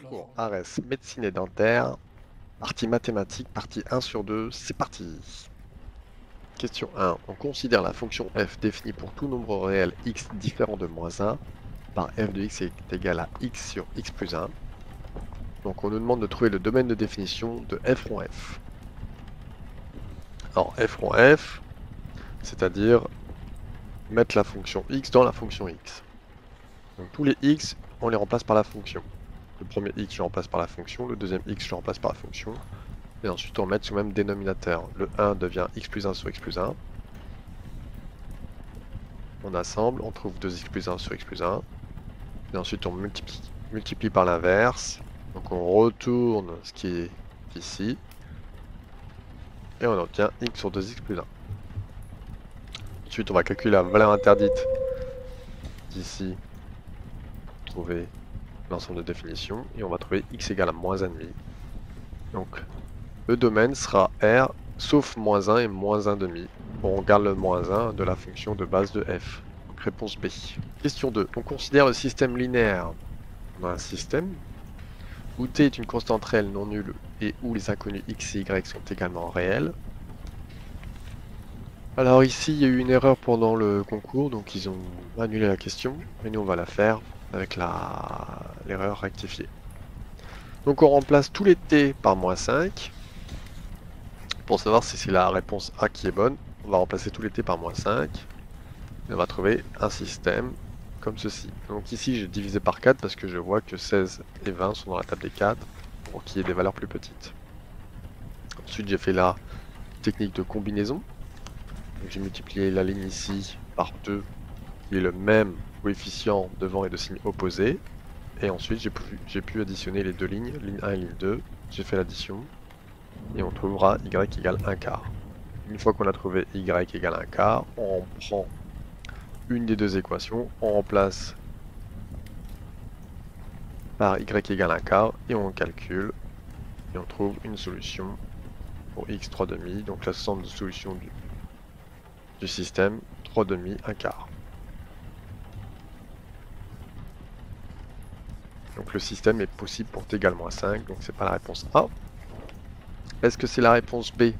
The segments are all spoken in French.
Cours ARES, médecine et dentaire, partie mathématique, partie 1 sur 2, c'est parti. Question 1. On considère la fonction f définie pour tout nombre réel x différent de -1 par f de x est égal à x sur x plus 1. Donc on nous demande de trouver le domaine de définition de f rond f. Alors f rond f, c'est-à-dire mettre la fonction x dans la fonction x. Donc tous les x, on les remplace par la fonction. Le premier x, je le remplace par la fonction, le deuxième x, je le remplace par la fonction. Et ensuite on met sous le même dénominateur. Le 1 devient x plus 1 sur x plus 1. On assemble, on trouve 2x plus 1 sur x plus 1. Et ensuite on multiplie par l'inverse. Donc on retourne ce qui est ici. Et on obtient x sur 2x plus 1. Ensuite on va calculer la valeur interdite d'ici. Trouver l'ensemble de définition. Et on va trouver x égale à -1,5. Donc le domaine sera R sauf -1 et -1,5. On garde le -1 de la fonction de base de f. Donc réponse B. Question 2. On considère le système linéaire. On a un système où t est une constante réelle non nulle et où les inconnus x et y sont également réels. Alors ici il y a eu une erreur pendant le concours, donc ils ont annulé la question. Mais nous on va la faire avec l'erreur rectifiée. Donc on remplace tous les t par -5. Pour savoir si c'est la réponse A qui est bonne, on va remplacer tous les t par -5. Et on va trouver un système comme ceci. Donc ici j'ai divisé par 4 parce que je vois que 16 et 20 sont dans la table des 4 pour qu'il y ait des valeurs plus petites. Ensuite j'ai fait la technique de combinaison. J'ai multiplié la ligne ici par 2 qui est le même coefficient devant et de signe opposé. Et ensuite j'ai pu additionner les deux lignes, ligne 1 et ligne 2. J'ai fait l'addition. Et on trouvera y égale 1/4. Une fois qu'on a trouvé y égale 1/4, on prend une des deux équations, on remplace par y égale 1/4 et on calcule et on trouve une solution pour x 3/2, donc la somme de solutions du système 3/2, 1/4. Donc le système est possible pour t égale -5, donc c'est pas la réponse A. Est-ce que c'est la réponse B?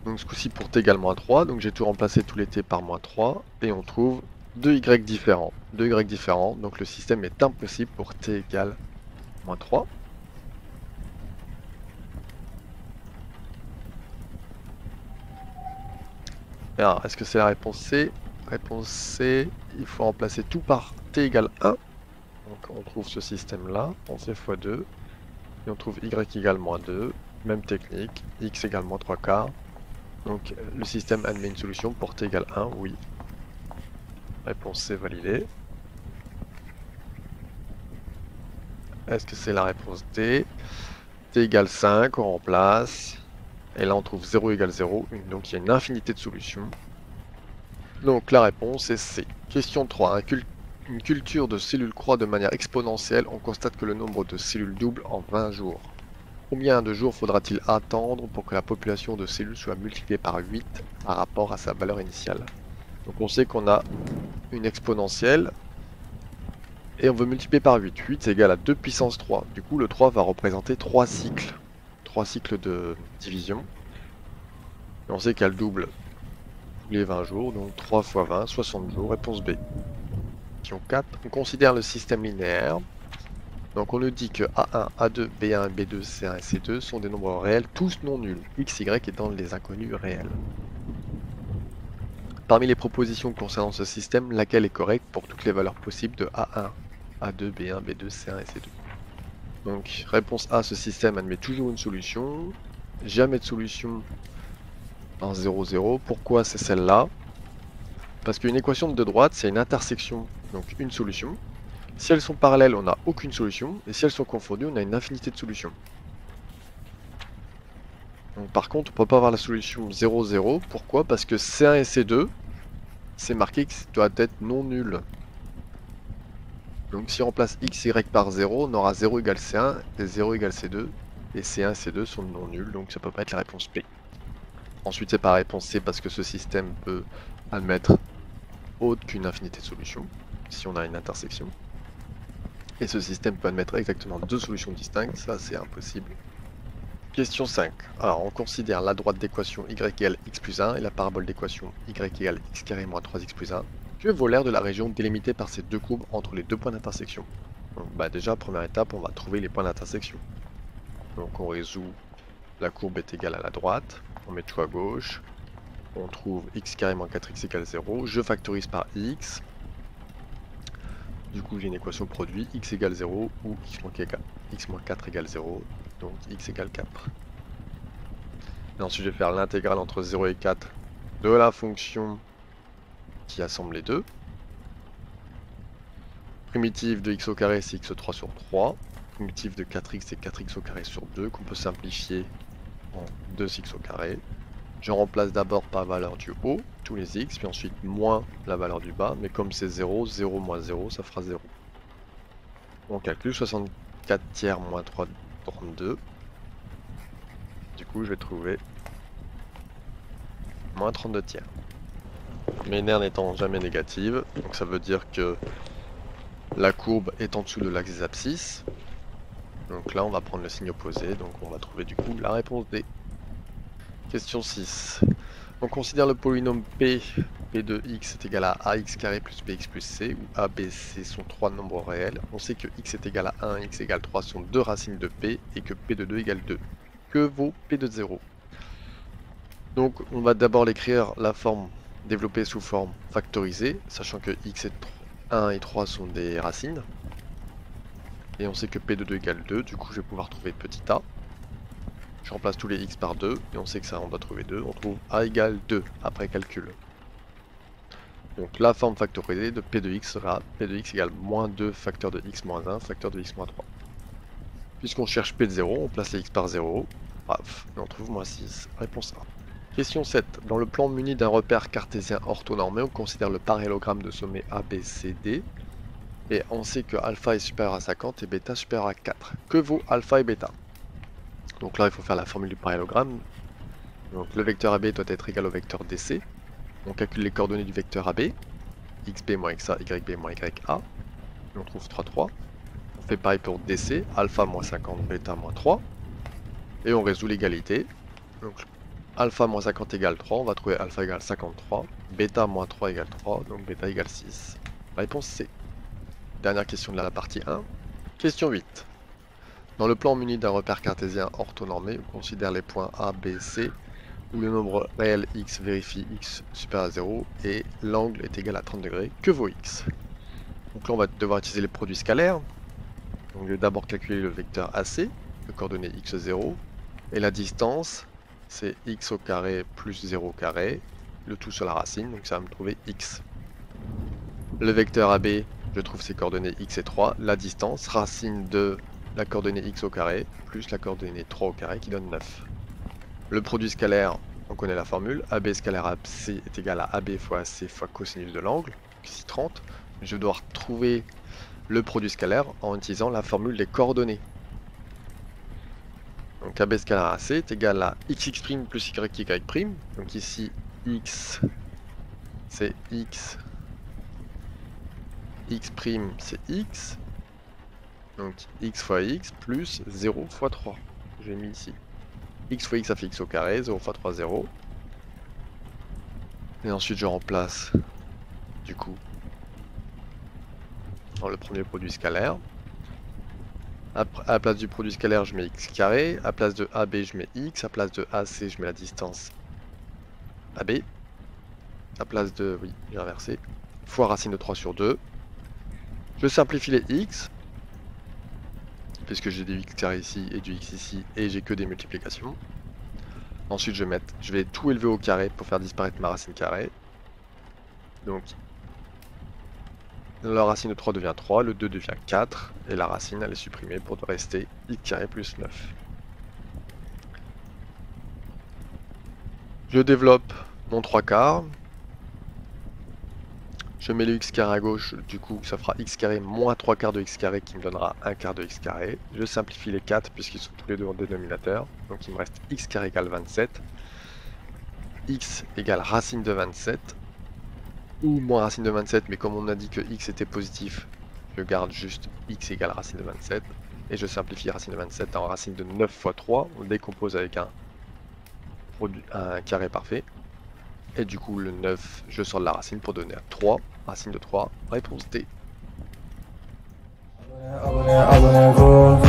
Donc ce coup-ci pour t égale -3, donc j'ai tout remplacé tous les t par -3, et on trouve 2 y différents. 2 y différents, donc le système est impossible pour t égale -3. Alors, est-ce que c'est la réponse C? Réponse C, il faut remplacer tout par t égale 1. Donc on trouve ce système-là, on fait x2, et on trouve y égale -2, même technique, x égale -3/4. Donc le système admet une solution pour t égale 1, oui. Réponse C validée. Est-ce que c'est la réponse D? T égale 5, on remplace. Et là on trouve 0 égale 0, donc il y a une infinité de solutions. Donc la réponse est C. Question 3. Une culture de cellules croît de manière exponentielle. On constate que le nombre de cellules double en 20 jours. Combien de jours faudra-t-il attendre pour que la population de cellules soit multipliée par 8 par rapport à sa valeur initiale? Donc on sait qu'on a une exponentielle et on veut multiplier par 8. 8 c'est égal à 2 puissance 3. Du coup le 3 va représenter 3 cycles. 3 cycles de division. Et on sait qu'elle double tous les 20 jours, donc 3 fois 20, 60 jours. Réponse B. Question 4. On considère le système linéaire. Donc on nous dit que A1, A2, B1, B2, C1 et C2 sont des nombres réels, tous non nuls, x, y étant les inconnus réels. Parmi les propositions concernant ce système, laquelle est correcte pour toutes les valeurs possibles de A1, A2, B1, B2, C1 et C2? Donc réponse A, ce système admet toujours une solution, jamais de solution en 0, 0. Pourquoi c'est celle-là? Parce qu'une équation de deux droites, c'est une intersection, donc une solution. Si elles sont parallèles, on n'a aucune solution, et si elles sont confondues, on a une infinité de solutions. Donc, par contre, on ne peut pas avoir la solution 0, 0. Pourquoi? Parce que C1 et C2, c'est marqué que ça doit être non nul. Donc si on remplace x, y par 0, on aura 0 égale C1 et 0 égale C2, et C1 et C2 sont non nuls, donc ça peut pas être la réponse P. Ensuite c'est pas la réponse C parce que ce système peut admettre autre qu'une infinité de solutions, si on a une intersection. Et ce système peut admettre exactement deux solutions distinctes, ça c'est impossible. Question 5. Alors on considère la droite d'équation y égale x plus 1 et la parabole d'équation y égale x carré moins 3x plus 1. Que vaut l'aire de la région délimitée par ces deux courbes entre les deux points d'intersection? Donc déjà, première étape, on va trouver les points d'intersection. Donc on résout, la courbe est égale à la droite, on met tout à gauche, on trouve x carré moins 4x égale 0, je factorise par x, du coup j'ai une équation produit, x égale 0 ou x moins 4 égale 0, donc x égale 4. Et ensuite je vais faire l'intégrale entre 0 et 4 de la fonction qui assemble les deux. Primitive de x au carré c'est x3 sur 3. Primitive de 4x c'est 4x au carré sur 2 qu'on peut simplifier en 2x au carré. Je remplace d'abord par la valeur du haut, tous les x, puis ensuite moins la valeur du bas, mais comme c'est 0, 0 moins 0, ça fera 0. On calcule 64 tiers moins 3, 32. Du coup je vais trouver moins 32 tiers. Mes nerfs n'étant jamais négatives, donc ça veut dire que la courbe est en dessous de l'axe des abscisses. Donc là on va prendre le signe opposé, donc on va trouver du coup la réponse D. Question 6. On considère le polynôme P de x est égal à ax carré plus bx plus c, où a, b, c sont trois nombres réels. On sait que x est égal à 1, x égale 3 sont deux racines de p, et que p de 2 égale 2. Que vaut p de 0? Donc on va d'abord l'écrire la forme développée sous forme factorisée, sachant que x et 1 et 3 sont des racines. Et on sait que p de 2 égale 2, du coup je vais pouvoir trouver petit a. Je remplace tous les x par 2, et on sait que ça on doit trouver 2. On trouve a égale 2 après calcul. Donc la forme factorisée de p de x sera p de x égale moins 2 facteur de x moins 1 facteur de x moins 3. Puisqu'on cherche p de 0, on place les x par 0, paf, et on trouve moins 6. Réponse A. Question 7. Dans le plan muni d'un repère cartésien orthonormé, on considère le parallélogramme de sommet ABCD. Et on sait que alpha est supérieur à 50 et bêta supérieur à 4. Que vaut alpha et bêta? Donc là, il faut faire la formule du parallélogramme. Donc le vecteur AB doit être égal au vecteur DC. On calcule les coordonnées du vecteur AB. XB moins XA, YB moins YA. Et on trouve 3, 3. On fait pareil pour DC. Alpha moins 50, bêta moins 3. Et on résout l'égalité. Donc alpha moins 50 égale 3. On va trouver alpha égale 53. Bêta moins 3 égale 3. Donc bêta égale 6. Réponse C. Dernière question de la partie 1. Question 8. Dans le plan muni d'un repère cartésien orthonormé, on considère les points A, B, C, où le nombre réel x vérifie x supérieur à 0 et l'angle est égal à 30 degrés. Que vaut x? Donc là on va devoir utiliser les produits scalaires. Donc je vais d'abord calculer le vecteur AC, de coordonnées x0, et la distance c'est x au carré plus 0 au carré, le tout sur la racine, donc ça va me trouver x. Le vecteur AB, je trouve ses coordonnées x et 3, la distance, racine de la coordonnée x au carré, plus la coordonnée 3 au carré qui donne 9. Le produit scalaire, on connaît la formule, AB scalaire AC est égal à AB fois AC fois cosinus de l'angle, ici 30. Je dois retrouver le produit scalaire en utilisant la formule des coordonnées. Donc AB scalaire AC est égal à xx' plus yy', donc ici x c'est x, x' c'est x, donc x fois x plus 0 fois 3, j'ai mis ici. X fois x ça fait x au carré, 0 fois 3, 0. Et ensuite je remplace du coup dans le premier produit scalaire. À la place du produit scalaire je mets x carré, à la place de AB je mets x, à la place de AC je mets la distance AB. À la place de, oui j'ai inversé, fois racine de 3 sur 2. Je simplifie les x, puisque j'ai des x carré ici et du x ici, et j'ai que des multiplications. Ensuite je vais tout élever au carré pour faire disparaître ma racine carrée. Donc la racine de 3 devient 3, le 2 devient 4, et la racine elle est supprimée pour rester x carré plus 9. Je développe mon 3 quarts. Je mets le x carré à gauche, du coup ça fera x carré moins 3 quarts de x carré qui me donnera 1 quart de x carré. Je simplifie les 4 puisqu'ils sont tous les deux en dénominateur, donc il me reste x carré égale 27. X égale racine de 27. ou moins racine de 27, mais comme on a dit que x était positif, je garde juste x égale racine de 27, et je simplifie racine de 27 en racine de 9 fois 3, on décompose avec un carré parfait, et du coup le 9, je sors de la racine pour donner à 3, racine de 3, réponse D. Abonnez-vous.